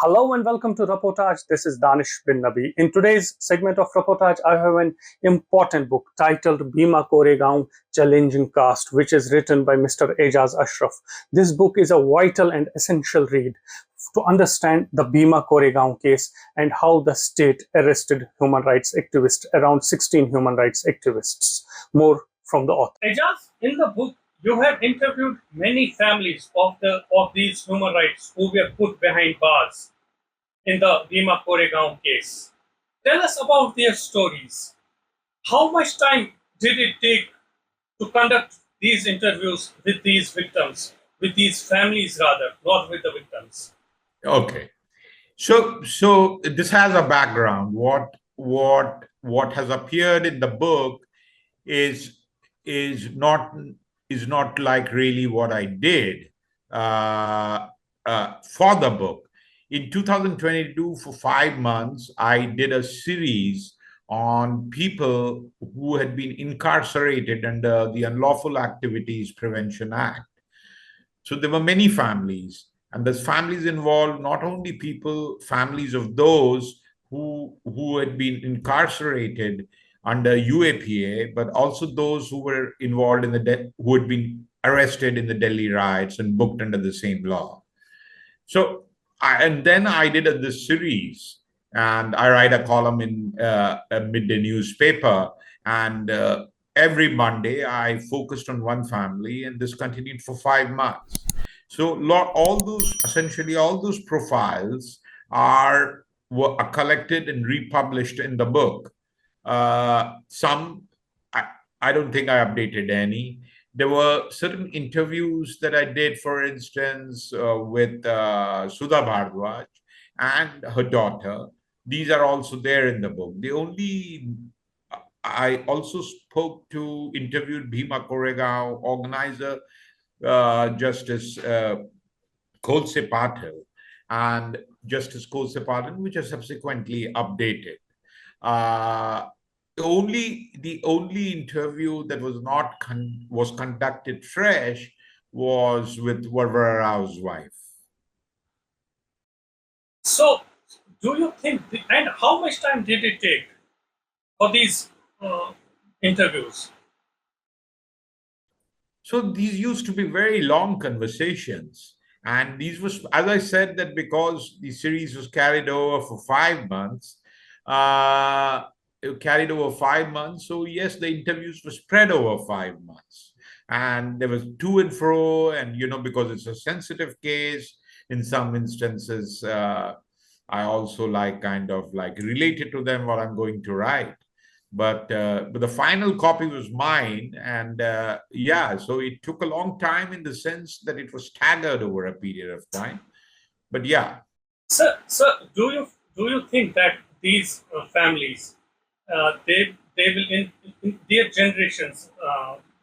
Hello and welcome to Reportage. This is Danish bin Nabi. In today's segment of Reportage, I have an important book titled Bhima Koregaon Challenging Caste, which is written by Mr. Ajaz Ashraf. This book is a vital and essential read to understand the Bhima Koregaon case and how the state arrested human rights activists, around 16 human rights activists. More from the author. Ajaz, in the book, you have interviewed many families of these human rights who were put behind bars in the Bhima Koregaon case. Tell us about their stories. How much time did it take to conduct these interviews with these victims, with these families rather, not with the victims? Okay. So this has a background. What has appeared in the book is is not is not like really what I did for the book. In 2022, for 5 months, I did a series on people who had been incarcerated under the Unlawful Activities Prevention Act. So there were many families, and those families involved not only families of those who had been incarcerated under UAPA, but also those who were involved in who had been arrested in the Delhi riots and booked under the same law. So, and then I did this series, and I write a column in a midday newspaper, and every Monday I focused on one family, and this continued for 5 months. So essentially all those profiles were collected and republished in the book. Some I don't think I updated any. There were certain interviews that I did, for instance, with Sudha Bhardwaj and her daughter. These are also there in the book. I also interviewed Bhima Koregaon organizer, Justice Kholse Patil, and Justice Kholse Patil, which are subsequently updated. The only interview that was conducted fresh was with Varvara Rao's wife. So, do you think, and how much time did it take for these interviews? So these used to be very long conversations. And these was, as I said, that because the series was carried over for 5 months, so yes, the interviews were spread over 5 months. And there was to and fro, and because it's a sensitive case, in some instances, I also kind of related to them what I'm going to write. But the final copy was mine, and so it took a long time in the sense that it was staggered over a period of time. But yeah. Sir, do you think that these families, they will in their generations,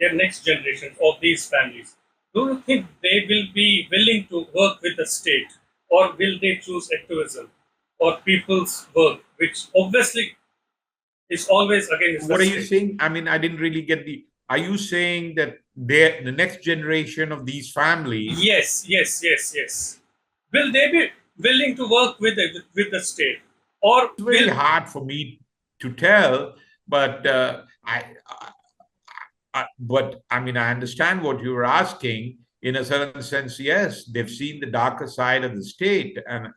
their next generations of these families, do you think they will be willing to work with the state, or will they choose activism or people's work, which obviously is always against what the are state? You saying? I mean, I didn't really get are you saying that the next generation of these families? Yes. Will they be willing to work with the state, or it's very hard for me to tell, but I mean, I understand what you're asking. In a certain sense, yes, they've seen the darker side of the state, and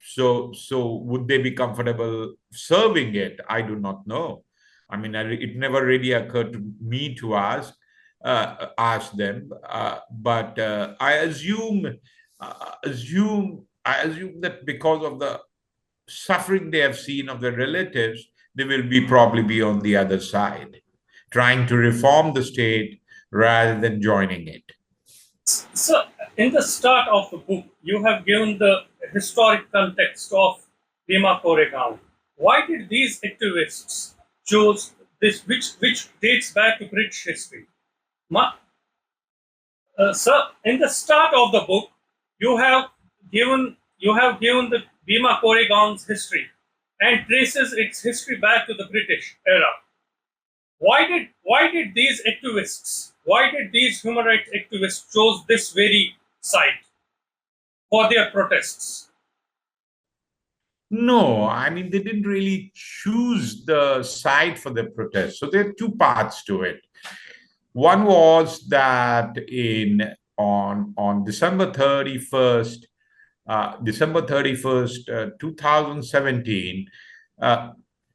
so would they be comfortable serving it? I do not know. I mean, it never really occurred to me to ask them, but I assume that because of the suffering they have seen of their relatives, they will probably be on the other side, trying to reform the state rather than joining it. So, in the start of the book, you have given the historic context of Bhima Koregaon. Why did these activists choose this, which dates back to British history? Sir, in the start of the book, you have given the Bhima Koregaon's history and traces its history back to the British era. Why did these human rights activists chose this very site? for their protests? No, I mean, they didn't really choose the site for the protest. So there are two parts to it. One was that on December 31st, 2017, uh,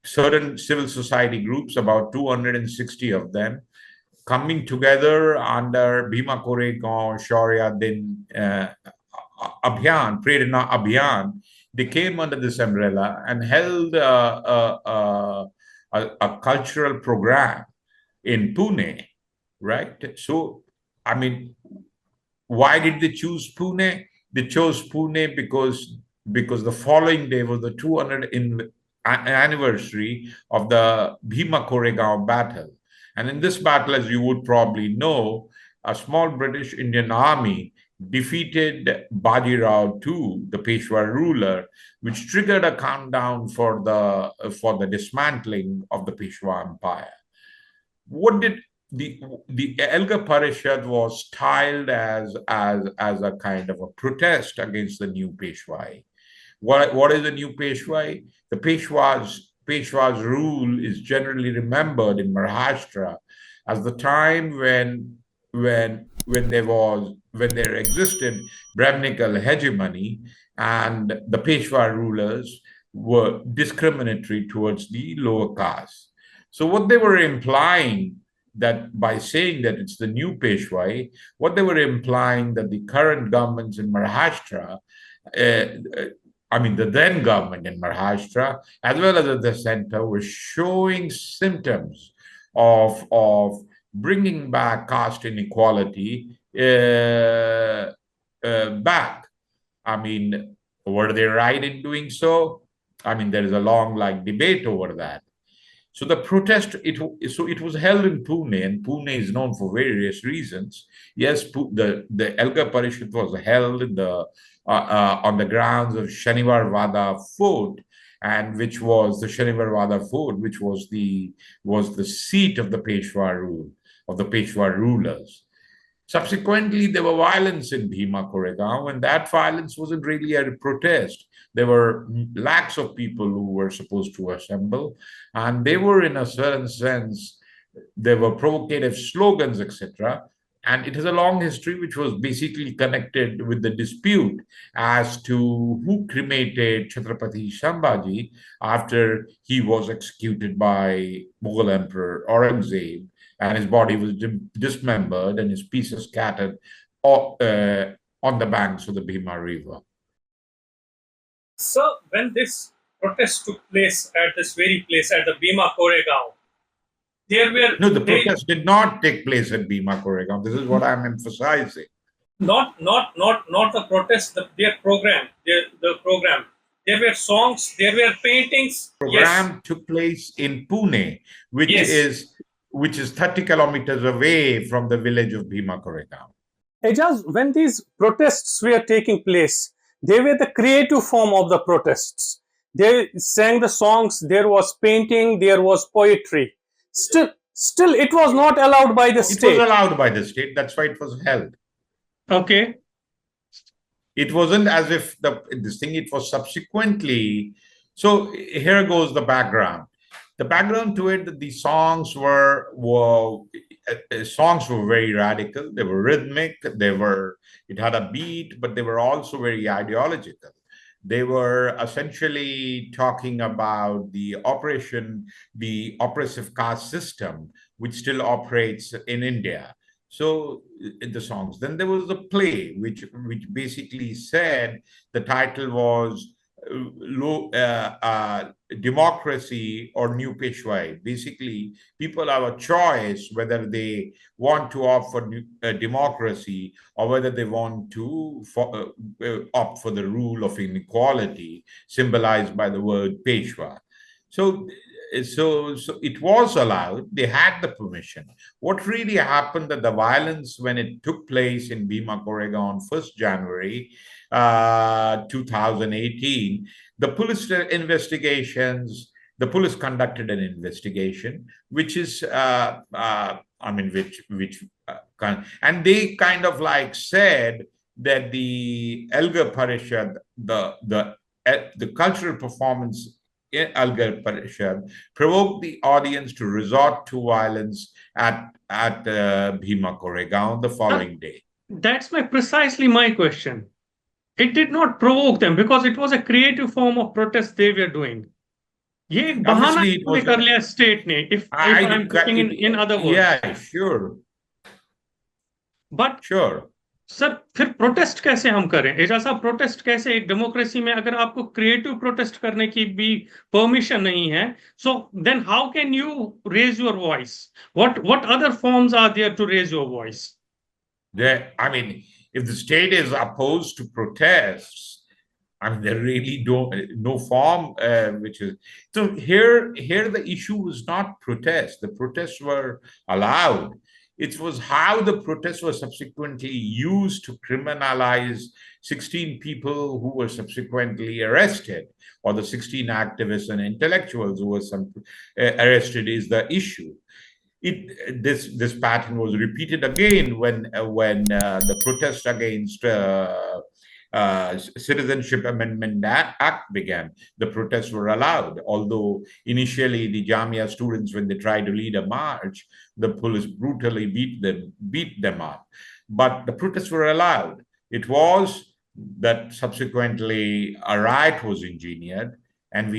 certain civil society groups, about 260 of them, coming together under Bhima Koregaon Shaurya Din Abhiyan, Prerna Abhiyan, they came under this umbrella and held a cultural program in Pune, right? So, I mean, why did they choose Pune? They chose Pune because the following day was the 200th anniversary of the Bhima Koregaon battle. And in this battle, as you would probably know, a small British Indian army defeated Bajirao II, the Peshwa ruler, which triggered a countdown for the dismantling of the Peshwa Empire. What did the Elgar Parishad was styled as a kind of a protest against the new Peshwai. What is the new Peshwai? The Peshwa's rule is generally remembered in Maharashtra as the time when there existed Brahminical hegemony and the Peshwa rulers were discriminatory towards the lower caste. So what they were implying, that by saying that it's the new Peshwai, what they were implying that the current governments in Maharashtra, I mean the then government in Maharashtra, as well as at the center, were showing symptoms of bringing back caste inequality back. I mean, were they right in doing so? I mean, there is a long debate over that. So the protest, it was held in Pune, and Pune is known for various reasons. Yes, the Elgar Parishad was held in on the grounds of Shanivar Vada Fort, and which was the Shanivar Vada Fort, which was the seat of the Peshwa rule, of the Peshwa rulers. Subsequently, there were violence in Bhima Koregaon, and that violence wasn't really a protest. There were lakhs of people who were supposed to assemble, and they were, in a certain sense, there were provocative slogans, etc. And it has a long history, which was basically connected with the dispute as to who cremated Chhatrapati Shambhaji after he was executed by Mughal Emperor Aurangzeb, and his body was dismembered and his pieces scattered on the banks of the Bhima River. So, when this protest took place at this very place, at the Bhima Koregaon, there were No, the protest did not take place at Bhima Koregaon. This is what I'm emphasizing. not the protest, their program, the program. There were songs, there were paintings. Program took place in Pune, which is 30 kilometers away from the village of Bhima Koregaon. Ajaz, when these protests were taking place, they were the creative form of the protests. They sang the songs, there was painting, there was poetry. Still, it was not allowed by the state. It was allowed by the state. That's why it was held. Okay. It wasn't as if this thing, it was subsequently. So here goes the background. The background to it, that the songs were very radical. They were rhythmic. It had a beat, but they were also very ideological. They were essentially talking about the oppressive caste system, which still operates in India. So in the songs, then there was a play which basically said, the title was Democracy or New Peshwai. Basically, people have a choice whether they want to opt for democracy or whether they want to opt for the rule of inequality, symbolized by the word Peshwa. So it was allowed. They had the permission. What really happened, that the violence, when it took place in Bhima Koregaon on 1st January 2018, the police conducted an investigation, which is and they kind of said that the Elgar Parishad, the cultural performance in Elgar Parishad, provoked the audience to resort to violence at Bhima Koregaon the Sir, following day. that's precisely my question. It did not provoke them because it was a creative form of protest they were doing. ये एक बहाना Obviously, it इन्होंने was. कर लिया state ने, if I am putting in other words. Yeah, sure, But sure. Sir फिर protest कैसे हम करें? एजाज साहब, प्रोटेस्ट कैसे एक डेमोक्रेसी में अगर आपको क्रिएटिव प्रोटेस्ट करने की भी परमिशन नहीं है, so then how can you raise your voice? What other forms are there to raise your voice? I mean, if the state is opposed to protests, I mean, there really don't no form which is so here. Here, the issue was not protest. The protests were allowed. It was how the protests were subsequently used to criminalize 16 people who were subsequently arrested, or the 16 activists and intellectuals who were arrested is the issue. This pattern was repeated again when the protest against Citizenship Amendment Act began. The protests were allowed, although initially the Jamia students, when they tried to lead a march, the police brutally beat them up. But the protests were allowed. It was that subsequently a riot was engineered, and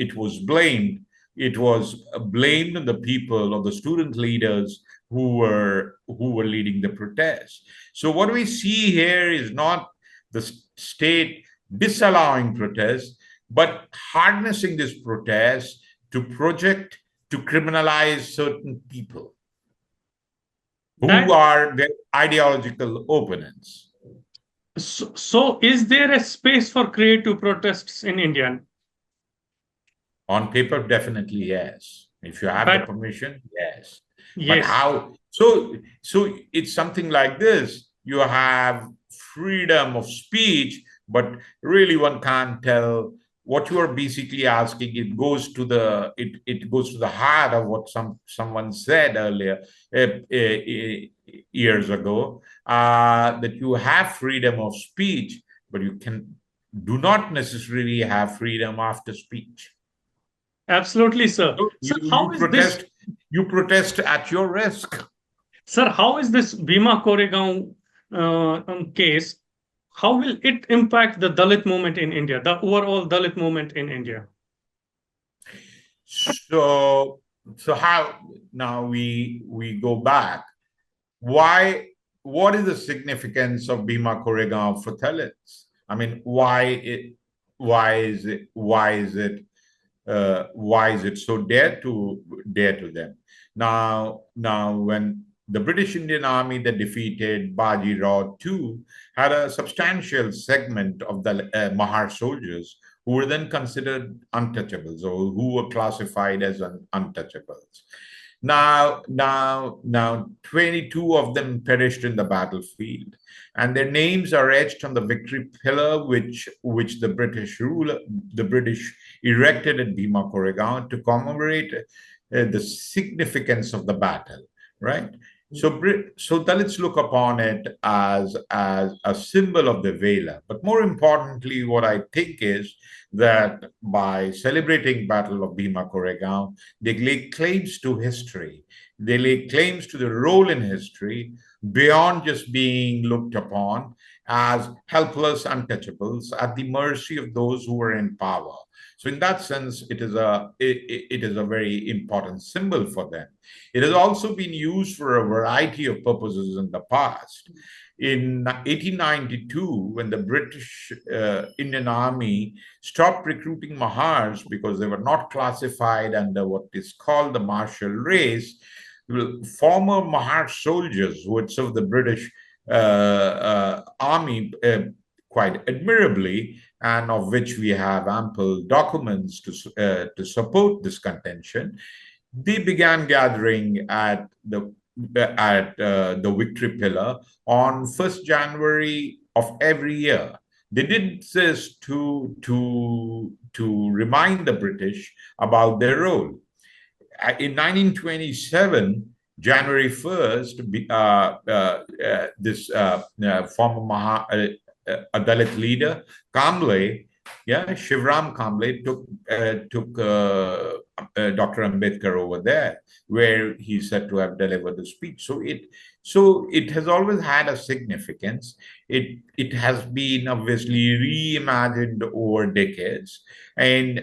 it was blamed. It was blamed on the people, or the student leaders who were leading the protests. So what we see here is not the state disallowing protests, but harnessing this protest to criminalize certain people who are their ideological opponents. So is there a space for creative protests in India? On paper, definitely yes. If you have the permission, yes. But Yes. how? So it's something like this. You have freedom of speech, but really one can't tell what you are basically asking. It goes to the heart of what someone said earlier, years ago, that you have freedom of speech, but you do not necessarily have freedom after speech. Absolutely, sir. So you protest at your risk. Sir, how is this Bhima Koregaon case? How will it impact the Dalit movement in India, the overall Dalit movement in India? So how now we go back? Why? What is the significance of Bhima Koregaon for Dalits? I mean, why is it so dear to them? Now, when the British Indian Army that defeated Baji Rao II had a substantial segment of the Mahar soldiers who were then considered untouchables, or who were classified as untouchables. Now, 22 of them perished in the battlefield, and their names are etched on the victory pillar, which the British erected at Bhima Koregaon to commemorate the significance of the battle. Right. So Dalits look upon it as a symbol of the Vela. But more importantly, what I think is that by celebrating Battle of Bhima Koregaon, they lay claims to history. They lay claims to the role in history beyond just being looked upon as helpless untouchables at the mercy of those who were in power. So in that sense, it is a very important symbol for them. It has also been used for a variety of purposes in the past. In 1892, when the British Indian Army stopped recruiting Mahars because they were not classified under what is called the martial race, former Mahar soldiers who had served the British Army quite admirably, and of which we have ample documents to support this contention, they began gathering at the victory pillar on 1st January of every year. They did this to remind the British about their role. In 1927, January 1st, this former a Dalit leader, Kamble, yeah, Shivram Kamble took Dr. Ambedkar over there, where he's said to have delivered the speech. So it has always had a significance. It has been obviously reimagined over decades, and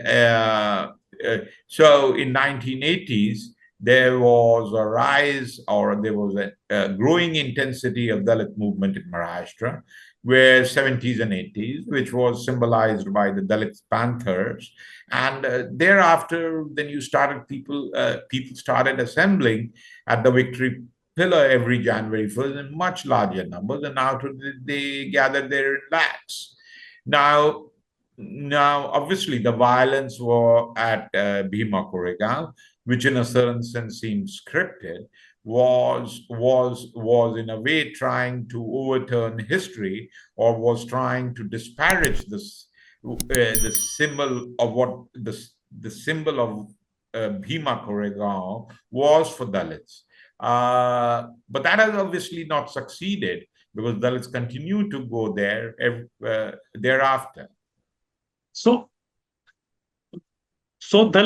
so in 1980s there was a rise, or there was a growing intensity of Dalit movement in Maharashtra, where 70s and 80s, which was symbolized by the Dalit Panthers. And thereafter, then you started people started assembling at the Victory Pillar every January 1st in much larger numbers, and now they gather there in lakhs. Now, obviously, the violence war at Bhima Koregaon, which in a certain sense seems scripted, was in a way trying to overturn history, or was trying to disparage this the symbol of what the symbol of Bhima Koregaon was for Dalits. But that has obviously not succeeded, because Dalits continue to go there thereafter. So, so the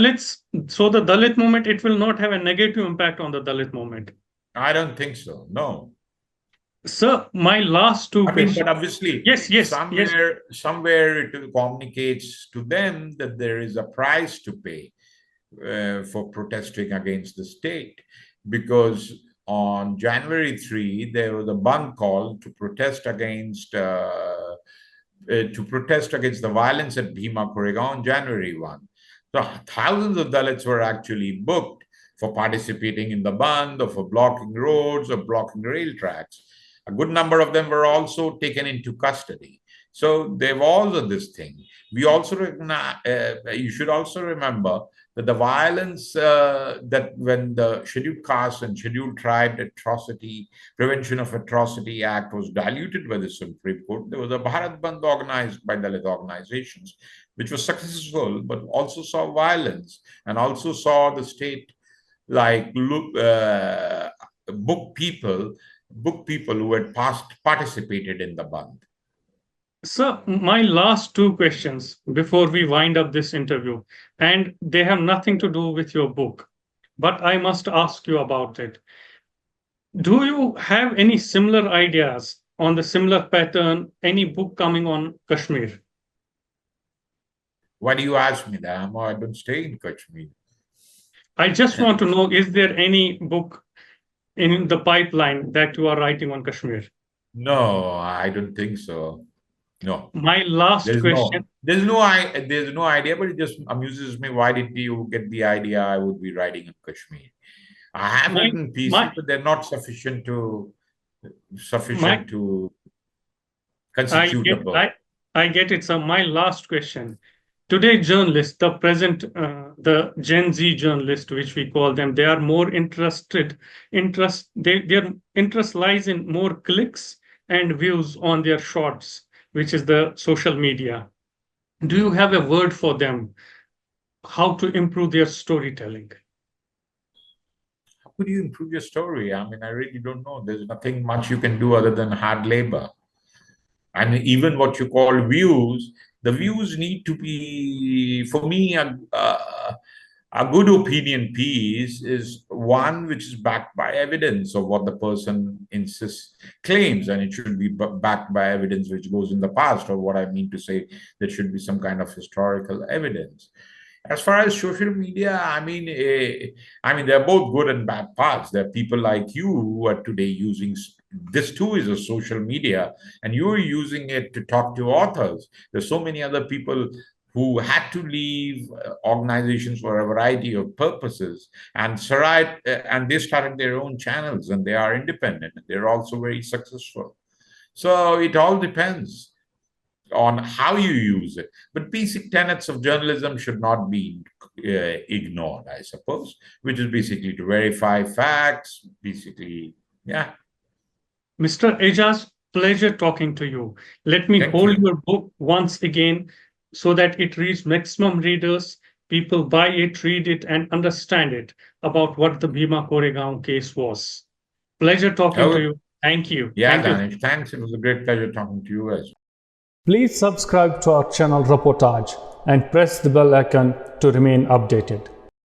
Dalit movement, it will not have a negative impact on the Dalit movement. I don't think so. No. Sir, my last two questions. But obviously, yes, somewhere it communicates to them that there is a price to pay for protesting against the state, because on January 3, there was a Bandh call to protest against the violence at Bhima Koregaon on January 1. So thousands of Dalits were actually booked for participating in the Bandh, or for blocking roads, or blocking rail tracks. A good number of them were also taken into custody. So there was this thing. We also recognize, you should also remember that the violence that when the Scheduled Caste and Scheduled Tribe Prevention of Atrocity Act was diluted by the Supreme Court, there was a Bharat Bandh organized by Dalit organizations, which was successful, but also saw violence, and also saw the state book people who had participated in the Bandh. Sir, my last two questions before we wind up this interview, and they have nothing to do with your book, but I must ask you about it. Do you have any similar ideas on the similar pattern, any book coming on Kashmir? Why do you ask me that? I don't stay in Kashmir. I just want to know, is there any book in the pipeline that you are writing on Kashmir? No, I don't think so. No. My last question. There's no idea, but it just amuses me. Why did you get the idea I would be writing in Kashmir? I have written pieces, but they're not sufficient to constitute a book. I get it, sir. My last question. Today, journalists, the Gen Z journalists, which we call them, they are more their interest lies in more clicks and views on their shorts, which is the social media. Do you have a word for them? How to improve their storytelling? How could you improve your story? I mean, I really don't know. There's nothing much you can do other than hard labor. And even what you call views, the views need to be, for me, a good opinion piece is one which is backed by evidence of what the person claims, and it should be backed by evidence which goes in the past, or what I mean to say, there should be some kind of historical evidence. As far as social media, I mean, they're both good and bad parts. There are people like you who are today using this too is a social media, and you're using it to talk to authors. There's so many other people who had to leave organizations for a variety of purposes, and they started their own channels, and they are independent. They're also very successful. So it all depends on how you use it. But basic tenets of journalism should not be ignored, I suppose, which is basically to verify facts, basically, yeah. Mr. Ajaz, pleasure talking to you. Let me hold your book once again so that it reaches maximum readers. people buy it, read it, and understand it about what the Bhima Koregaon case was. Pleasure talking to Oh, you. Thank you. yeah, Thank you. Danish. Thanks. It was a great pleasure talking to you as well. Please subscribe to our channel Reportage and press the bell icon to remain updated.